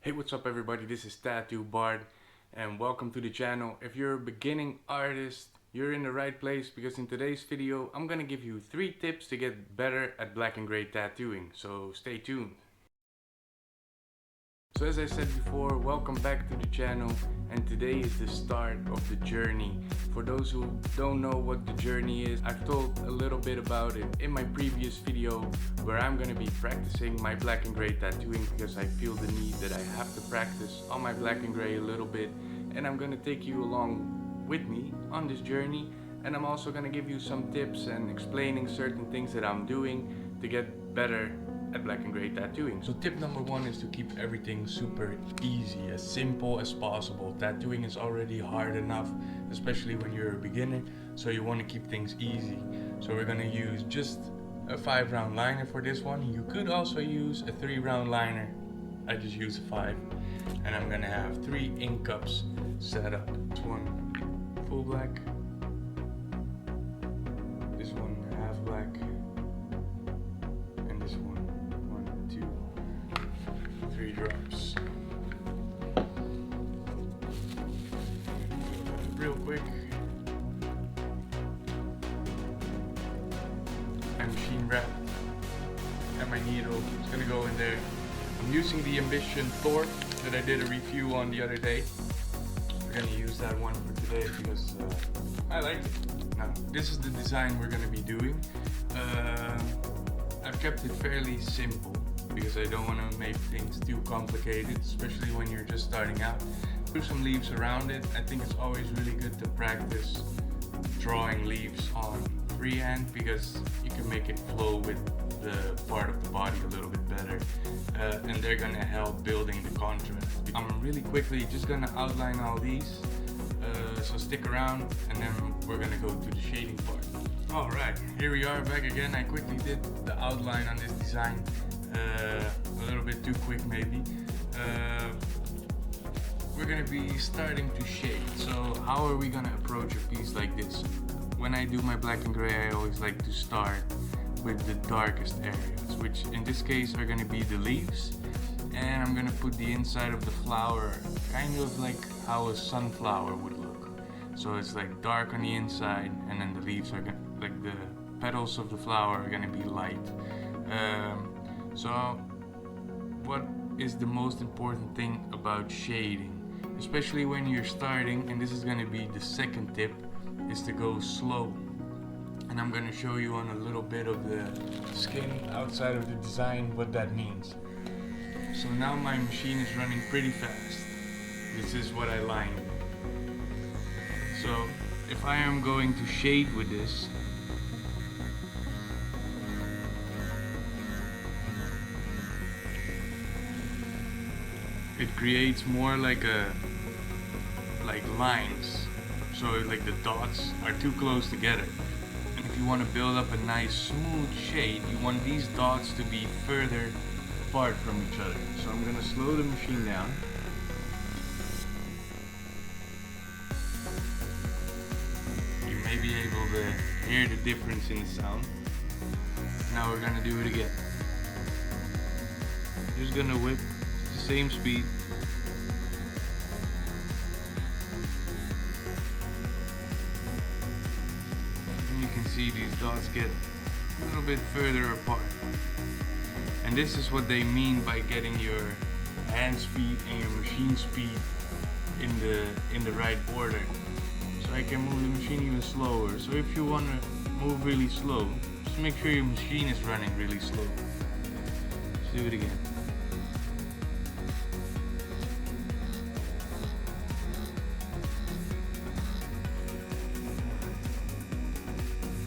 Hey, what's up everybody, this is Tattoo Bard and welcome to the channel. If you're a beginning artist, you're in the right place because in today's video I'm gonna give you 3 tips to get better at black and gray tattooing, so stay tuned. So as I said before, welcome back to the channel, and today is the start of the journey. For those who don't know what the journey is, I've told a little bit about it in my previous video where I'm going to be practicing my black and gray tattooing because I feel the need that I have to practice on my black and gray a little bit, and I'm going to take you along with me on this journey, and I'm also going to give you some tips and explaining certain things that I'm doing to get better at black and gray tattooing. So tip number 1 is to keep everything super easy, as simple as possible. Tattooing is already hard enough, especially when you're a beginner, so you want to keep things easy. So we're going to use just a 5-round liner for this one. You could also use a 3-round liner. I just use a 5, and I'm going to have 3 ink cups set up. This one full black, this one half black, and this one 3 drops. Real quick. My machine wrap and my needle is gonna go in there. I'm using the Ambition Torped that I did a review on the other day. We're gonna use that one for today because I like it. Now, this is the design we're gonna be doing. I've kept it fairly simple because I don't want to make things too complicated, especially when you're just starting out. Do some leaves around it. I think it's always really good to practice drawing leaves on freehand because you can make it flow with the part of the body a little bit better, and they're gonna help building the contrast. I'm really quickly just gonna outline all these, so stick around and then we're gonna go to the shading part. Alright, here we are back again. I quickly did the outline on this design. A little bit too quick maybe. We're gonna be starting to shade. So how are we gonna approach a piece like this? When I do my black and gray, I always like to start with the darkest areas, which in this case are gonna be the leaves, and I'm gonna put the inside of the flower kind of like how a sunflower would look. So it's like dark on the inside, and then the leaves are gonna, like the petals of the flower are gonna be light. So what is the most important thing about shading, especially when you're starting, and this is going to be the second tip, is to go slow. And I'm going to show you on a little bit of the skin outside of the design what that means. So now my machine is running pretty fast. This is what I lined. So if I am going to shade with this, it creates more like lines, so like the dots are too close together. And if you want to build up a nice smooth shade, you want these dots to be further apart from each other. So I'm gonna slow the machine down. You may be able to hear the difference in the sound. Now we're gonna do it again. Just gonna whip the same speed. And you can see these dots get a little bit further apart. And this is what they mean by getting your hand speed and your machine speed in the right order. So I can move the machine even slower. So if you want to move really slow, just make sure your machine is running really slow. Let's do it again.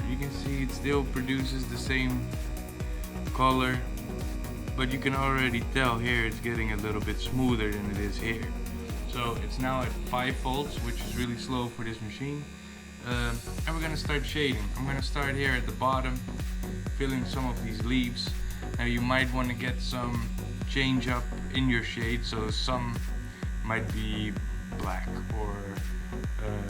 You can see it still produces the same color, but you can already tell here it's getting a little bit smoother than it is here. So it's now at 5 volts, which is really slow for this machine. And we're gonna start shading. I'm gonna start here at the bottom, filling some of these leaves. Now you might want to get some change up in your shade, so some might be black, or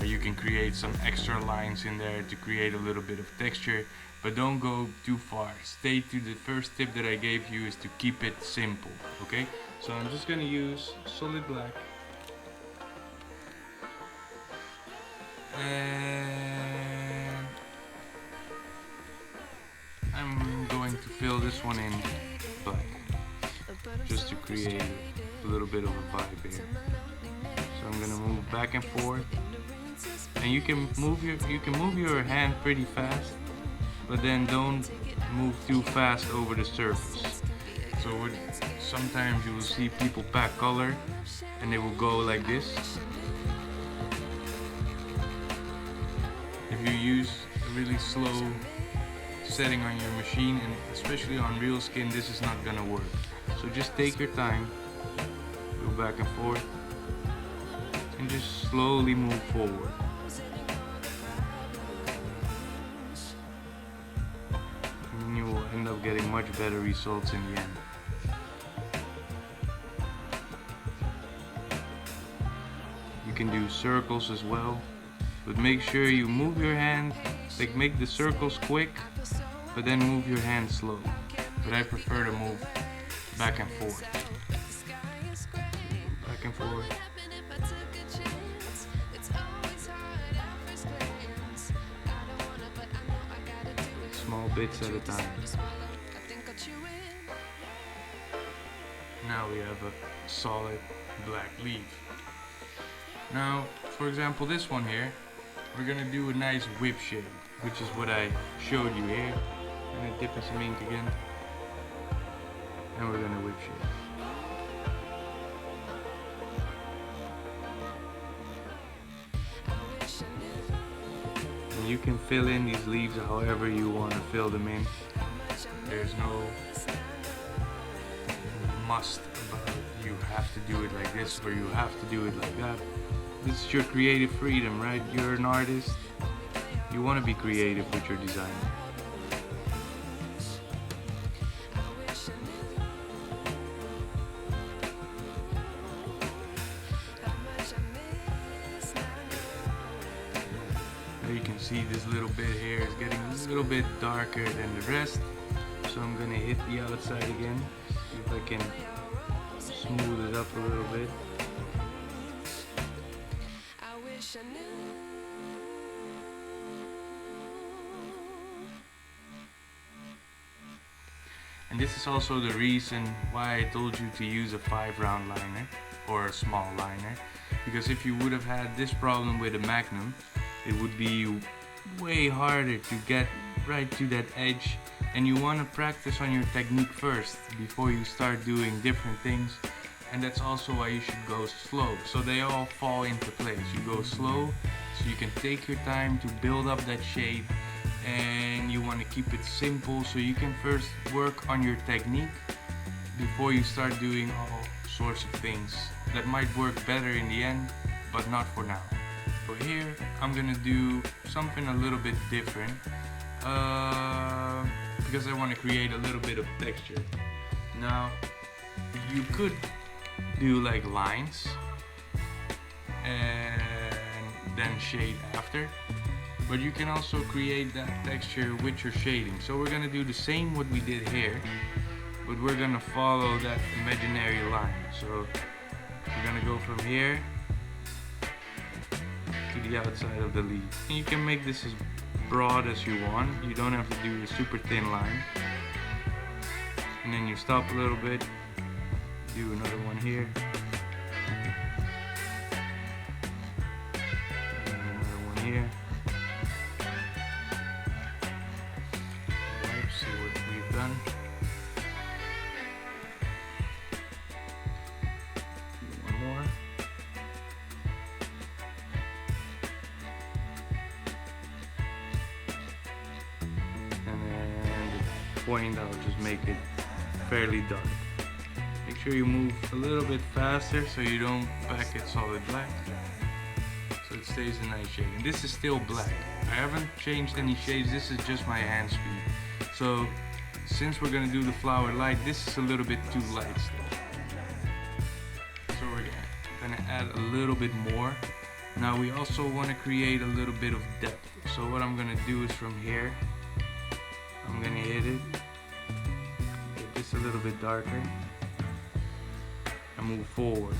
you can create some extra lines in there to create a little bit of texture, but don't go too far. Stay to the first tip that I gave you, is to keep it simple, okay? So I'm just gonna use solid black. And I'm going to fill this one in black, just to create a little bit of a vibe here. So I'm gonna move back and forth, and you can move your hand pretty fast, but then don't move too fast over the surface. So sometimes you will see people pack color, and they will go like this. If you use a really slow setting on your machine, and especially on real skin, this is not gonna work. So just take your time, go back and forth, and just slowly move forward. And you will end up getting much better results in the end. You can do circles as well, but make sure you move your hand, like make the circles quick, but then move your hand slow. But I prefer to move back and forth. Back and forth. Small bits at a time. Now we have a solid black leaf. Now, for example, this one here, we're gonna do a nice whip shade, which is what I showed you here. I'm gonna dip in some ink again, and we're gonna whip shade. And you can fill in these leaves however you want to fill them in. There's no must about you have to do it like this or you have to do it like that. This is your creative freedom, right? You're an artist. You want to be creative with your design. Now you can see this little bit here is getting a little bit darker than the rest. So I'm gonna hit the outside again. See if I can smooth it up a little bit. And this is also the reason why I told you to use a 5-round liner or a small liner, because if you would have had this problem with a Magnum, it would be way harder to get right to that edge, and you want to practice on your technique first before you start doing different things. And that's also why you should go slow, so they all fall into place. You go slow so you can take your time to build up that shape, and you want to keep it simple so you can first work on your technique before you start doing all sorts of things that might work better in the end, but not for now. So here I'm gonna do something a little bit different because I want to create a little bit of texture. Now you could do like lines and then shade after, but you can also create that texture with your shading. So we're gonna do the same what we did here, but we're gonna follow that imaginary line. So we're gonna go from here to the outside of the leaf. And you can make this as broad as you want. You don't have to do a super thin line. And then you stop a little bit, do another one here. And another one here. Let's see what we've done. One more. And then the point, I'll just make it fairly dark. Make sure you move a little bit faster so you don't pack it solid black, so it stays a nice shade. And this is still black. I haven't changed any shades, this is just my hand speed. So since we're gonna do the flower light, this is a little bit too light still. So we're gonna add a little bit more. Now we also want to create a little bit of depth. So what I'm gonna do is from here, I'm gonna hit it, get this a little bit darker. move forward.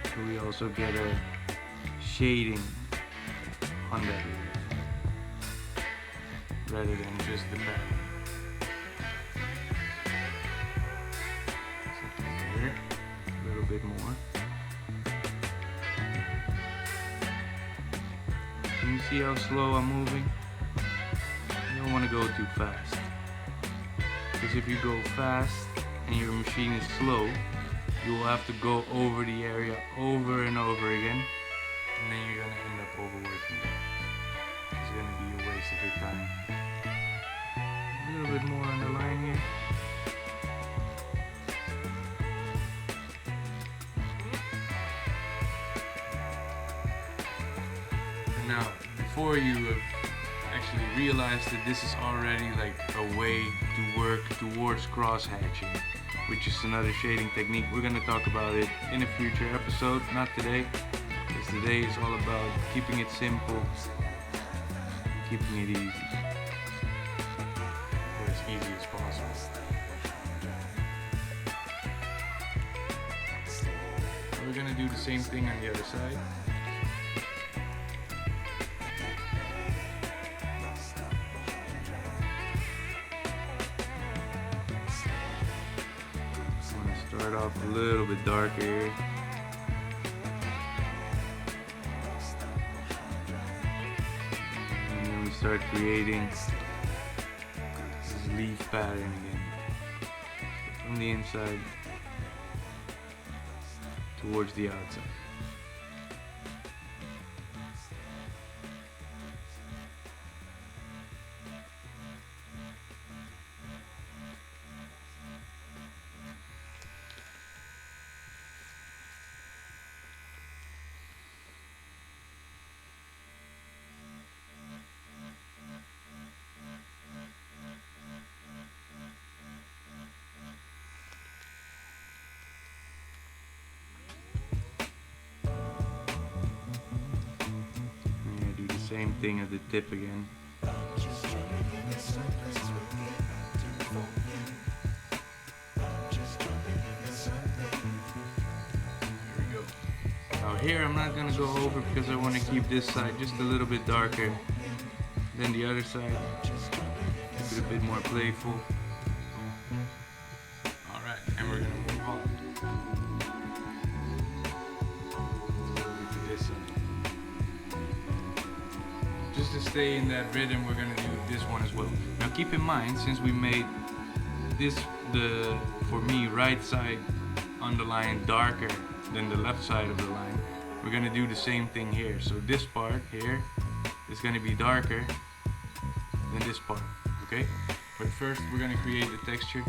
So we also get a shading on that area, rather than just the pattern. So here, a little bit more. Can you see how slow I'm moving? You don't want to go too fast. Because if you go fast and your machine is slow, you will have to go over the area over and over again, and then you're gonna end up overworking it. It's gonna be a waste of your time. A little bit more on the line here. And now, before you have actually realized that this is already like a way to work towards cross hatching, which is another shading technique. We're gonna talk about it in a future episode, not today, because today is all about keeping it simple, keeping it easy, or as easy as possible. We're gonna do the same thing on the other side. Start off a little bit darker here. And then we start creating this leaf pattern again. From the inside towards the outside. Same thing at the tip again. There we go. Now here I'm not going to go over because I want to keep this side just a little bit darker than the other side. Keep it a bit more playful. Alright, and we're going to move on. Just to stay in that rhythm, we're gonna do this one as well. Now keep in mind, since we made this, for me, right side on the line darker than the left side of the line, we're gonna do the same thing here. So this part here is gonna be darker than this part, okay? But first we're gonna create the texture.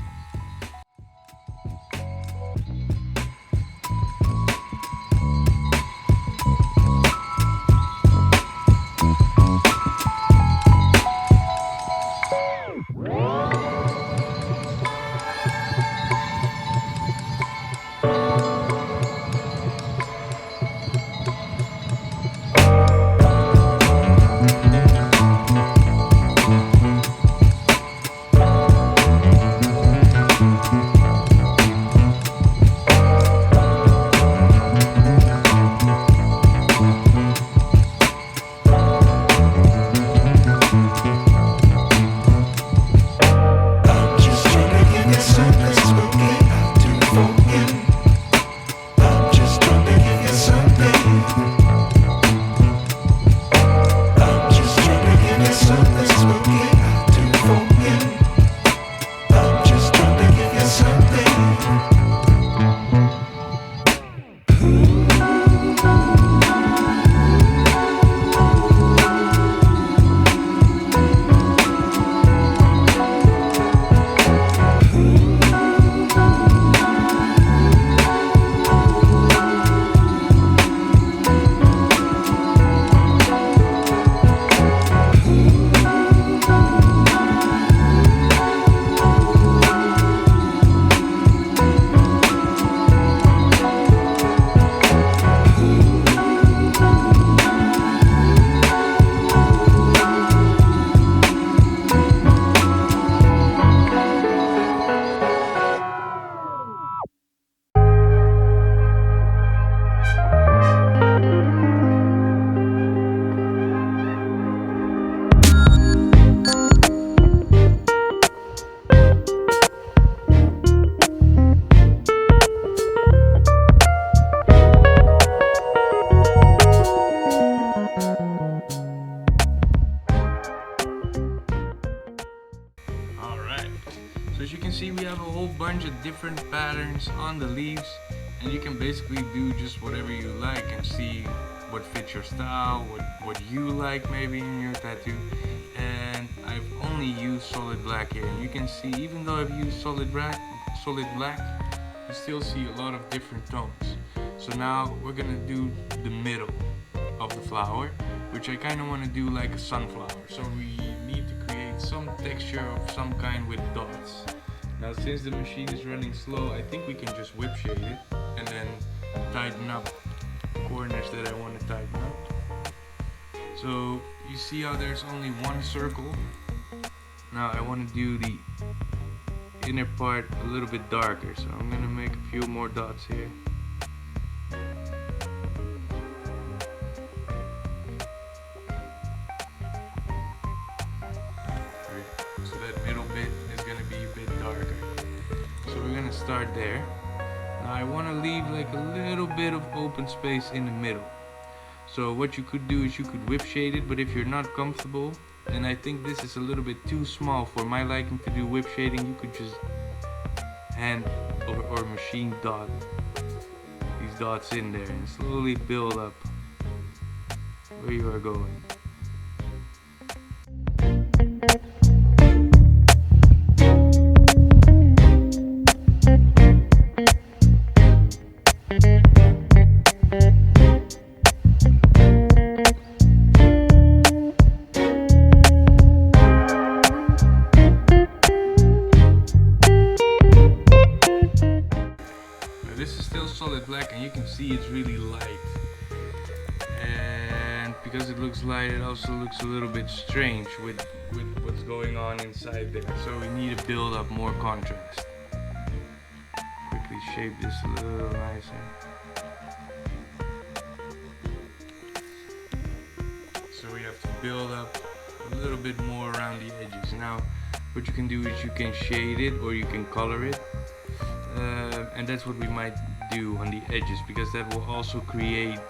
we have a whole bunch of different patterns on the leaves, and you can basically do just whatever you like and see what fits your style, what you like maybe in your tattoo. And I've only used solid black here, and you can see even though I've used solid black, you still see a lot of different tones. So now we're gonna do the middle of the flower, which I kind of want to do like a sunflower. So we need to create some texture of some kind with dots. Now since the machine is running slow, I think we can just whip shade it and then tighten up corners that I want to tighten up. So you see how there's only one circle. Now I want to do the inner part a little bit darker, so I'm gonna make a few more dots here. So that middle bit is gonna be a bit darker. So we're gonna start there. Now I want to leave like a little bit of open space in the middle. So what you could do is you could whip shade it, but if you're not comfortable, and I think this is a little bit too small for my liking to do whip shading, you could just hand or machine dot these dots in there and slowly build up where you are going. Solid black, and you can see it's really light, and because it looks light, it also looks a little bit strange with what's going on inside there. So we need to build up more contrast. Quickly shape this a little nicer. So we have to build up a little bit more around the edges. Now what you can do is you can shade it or you can color it, and that's what we might do on the edges, because that will also create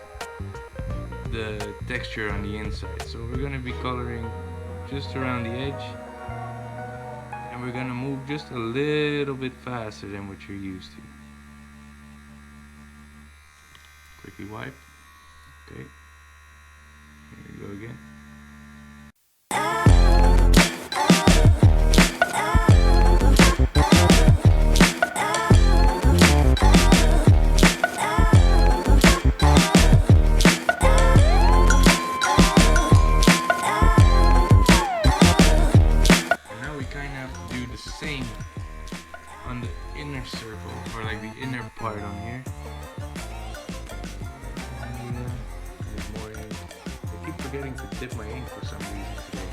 the texture on the inside. So we're going to be coloring just around the edge, and we're going to move just a little bit faster than what you're used to. Quickly wipe. Okay, here we go again. On the inner circle, or like the inner part on here. There's more ink. I keep forgetting to dip my ink for some reason today.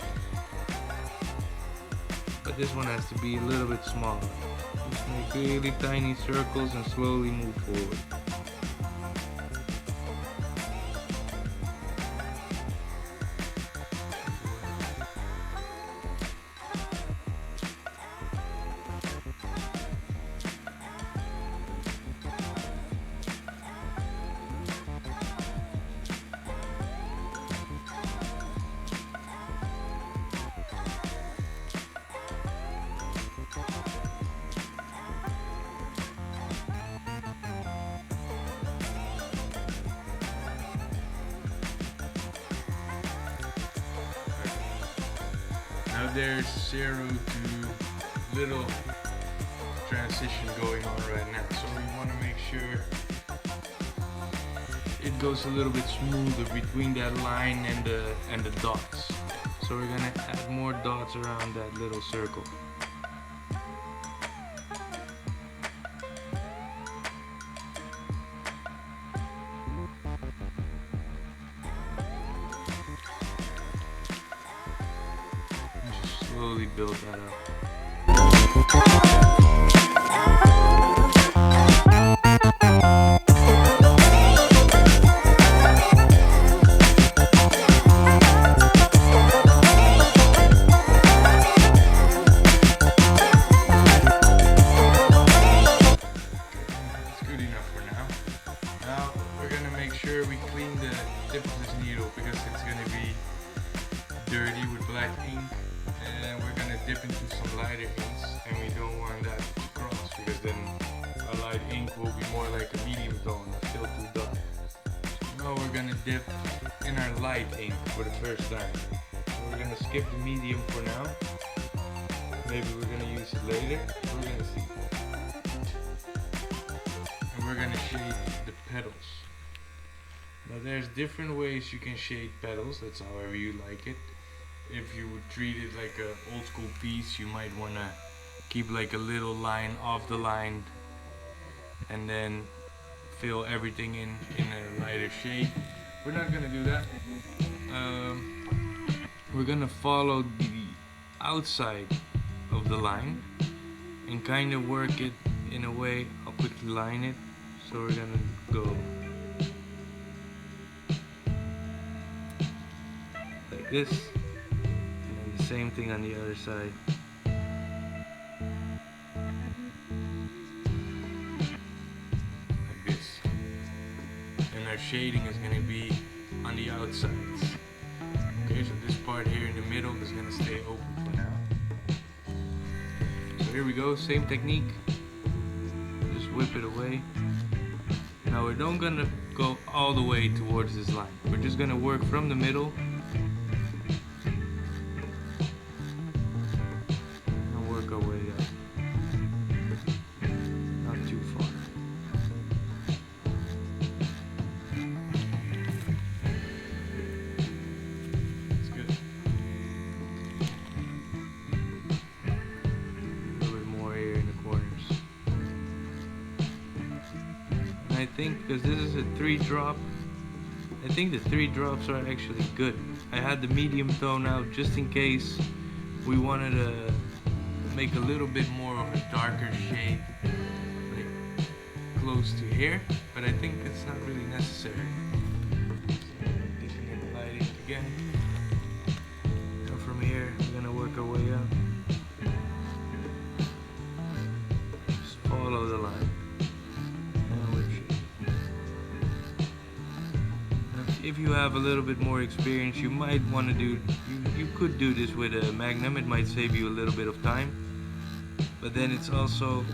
But this one has to be a little bit smaller. Just make really tiny circles and slowly move forward. Now there's 0 to little transition going on right now, so we want to make sure it goes a little bit smoother between that line and the dots. So we're gonna add more dots around that little circle. Slowly build that up. That's good enough for now. Now we're gonna make sure we clean the tip of this needle, because it's gonna be dirty with black ink. And we're gonna dip into we're gonna dip in our light ink for the first time. So we're gonna skip the medium for now. Maybe we're gonna use it later. We're gonna see. And we're gonna shade the petals. Now there's different ways you can shade petals. That's however you like it. If you would treat it like an old school piece, you might wanna keep like a little line off the line and then fill everything in a lighter shade. We're not gonna do that. We're gonna follow the outside of the line and kind of work it in a way. I'll quickly line it. So we're gonna go like this, and then the same thing on the other side. Like this. And our shading is gonna be on the outsides. Okay, so this part here in the middle is gonna stay open for now. So here we go, same technique. Just whip it away. Now we're not gonna go all the way towards this line. We're just gonna work from the middle and work our way up. Not too far. That's good. A little bit more here in the corners. I think because this is a 3-drop, I think the 3 drops are actually good. I had the medium tone out just in case we wanted to make a little bit more of a darker shade, like close to here, but I think it's not really necessary. So, dipping in the lighting again. So from here, we're gonna work our way up. Just follow the line. If you have a little bit more experience, you might want to do, you could do this with a Magnum. It might save you a little bit of time, but then it's also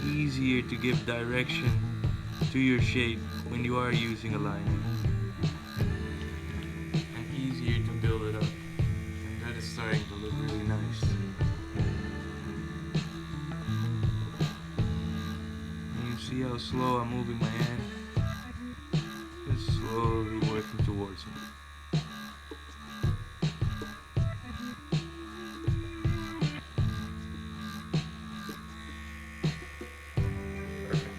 easier to give direction to your shade when you are using a liner, and easier to build it up. And that is starting to look really nice. And you see how slow I'm moving my hand? Slowly working towards me. Perfect.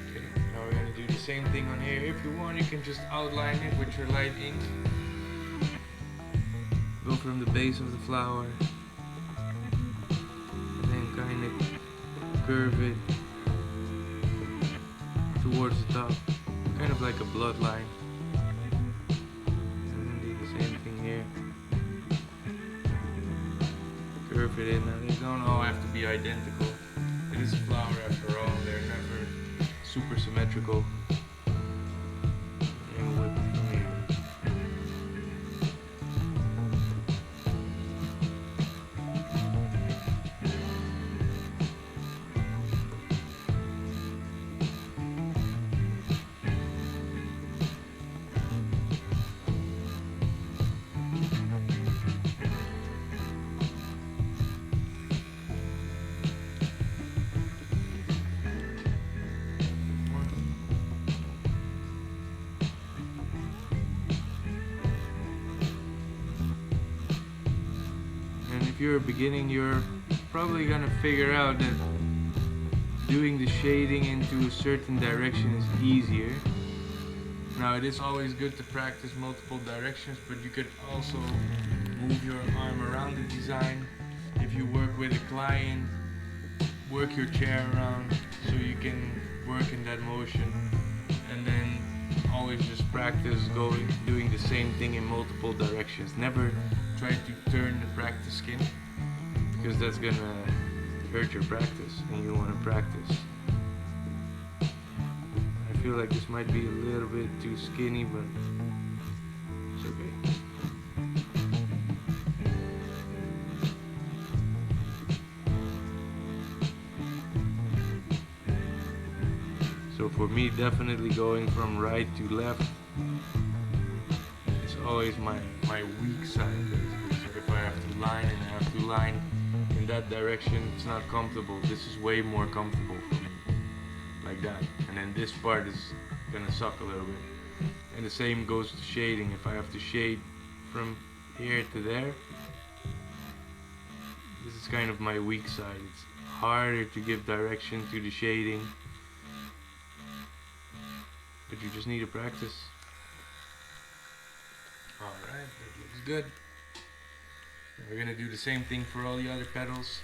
Okay, now we're going to do the same thing on here. If you want, you can just outline it with your light ink. Go from the base of the flower and then kind of curve it towards the top, kind of like a bloodline. And then do the same thing here. Curve it in. Now they don't all have to be identical. It is a flower after all. They're never super symmetrical. And whip it from here. If you're beginning, you're probably gonna figure out that doing the shading into a certain direction is easier. Now it is always good to practice multiple directions, but you could also move your arm around the design. If you work with a client, work your chair around so you can work in that motion, and then always just practice doing the same thing in multiple directions. Never try to turn the practice skin, because that's gonna hurt your practice and you want to practice. I feel like this might be a little bit too skinny, but it's okay. for me, definitely going from right to left is always my weak side, basically. So if I have to line and I have to line in that direction, it's not comfortable. This is way more comfortable for me, like that. And then this part is gonna suck a little bit. And the same goes to shading. If I have to shade from here to there, this is kind of my weak side. It's harder to give direction to the shading, but you just need to practice. Alright, that looks good. We're gonna do the same thing for all the other pedals.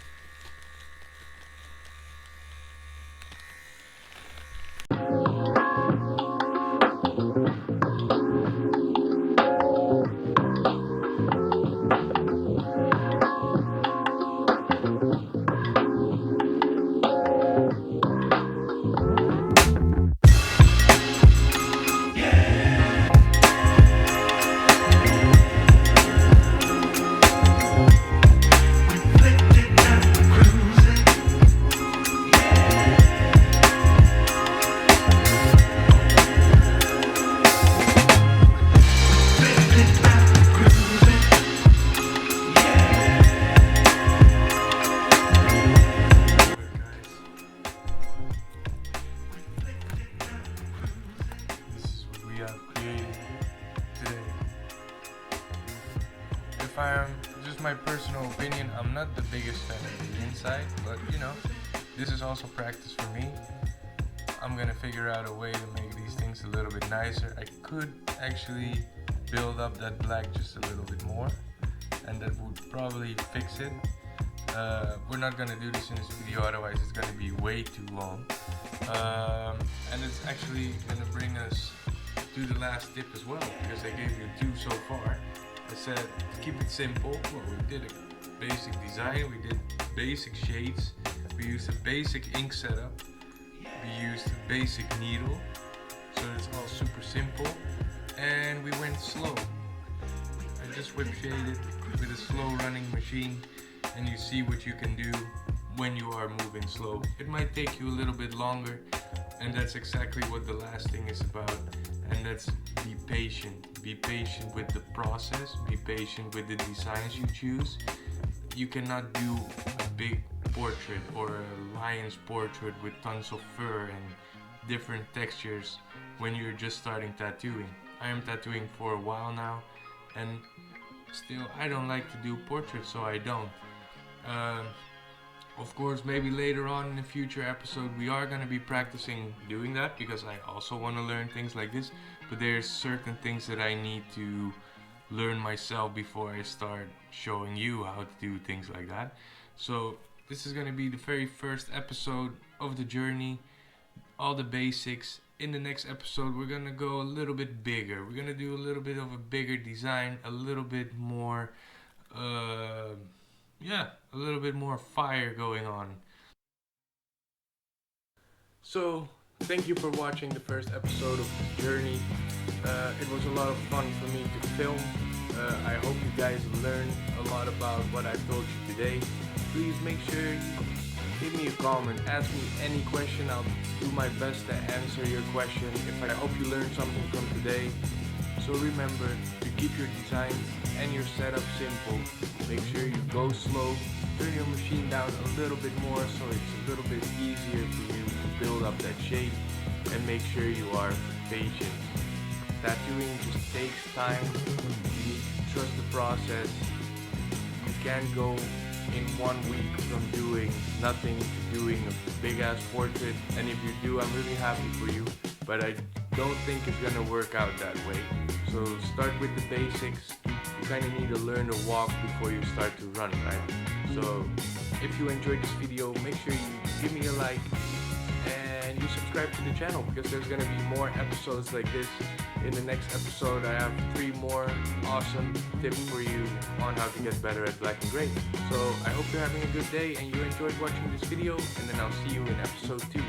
Just my personal opinion, I'm not the biggest fan of the inside, but you know, this is also practice for me. I'm gonna figure out a way to make these things a little bit nicer. I could actually build up that black just a little bit more, and that would probably fix it. We're not gonna do this in this video, otherwise it's gonna be way too long. And it's actually gonna bring us to the last tip as well, because I gave you 2 so far. I said to keep it simple. Well, we did a basic design, we did basic shades, we used a basic ink setup, we used a basic needle, so it's all super simple, and we went slow. I just whip shaded with a slow running machine, and you see what you can do when you are moving slow. It might take you a little bit longer, and that's exactly what the last thing is about, and that's be patient. Be patient with the process, be patient with the designs you choose. You cannot do a big portrait or a lion's portrait with tons of fur and different textures when you're just starting tattooing. I am tattooing for a while now, and still I don't like to do portraits, so I don't. Of course, maybe later on in a future episode we are going to be practicing doing that, because I also want to learn things like this, but there's certain things that I need to learn myself before I start showing you how to do things like that. So this is going to be the very first episode of the journey, all the basics. In the next episode we're going to go a little bit bigger. We're going to do a little bit of a bigger design, a little bit more a little bit more fire going on. So thank you for watching the first episode of this journey. It was a lot of fun for me to film. I hope you guys learned a lot about what I told you today. Please make sure you give me a comment, ask me any question. I'll do my best to answer your question. I hope you learned something from today. So remember to keep your designs and your setup simple. Make sure you go slow, turn your machine down a little bit more so it's a little bit easier for you to build up that shape, and make sure you are patient. Tattooing just takes time. You need to trust the process. You can't go in 1 week from doing nothing to doing a big ass portrait, and if you do, I'm really happy for you, but I don't think it's gonna work out that way. So start with the basics. You kind of need to learn to walk before you start to run, right? So if you enjoyed this video, make sure you give me a like and you subscribe to the channel, because there's gonna be more episodes like this. In the next episode I have 3 more awesome tips for you on how to get better at black and gray. So I hope you're having a good day and you enjoyed watching this video, and then I'll see you in episode 2.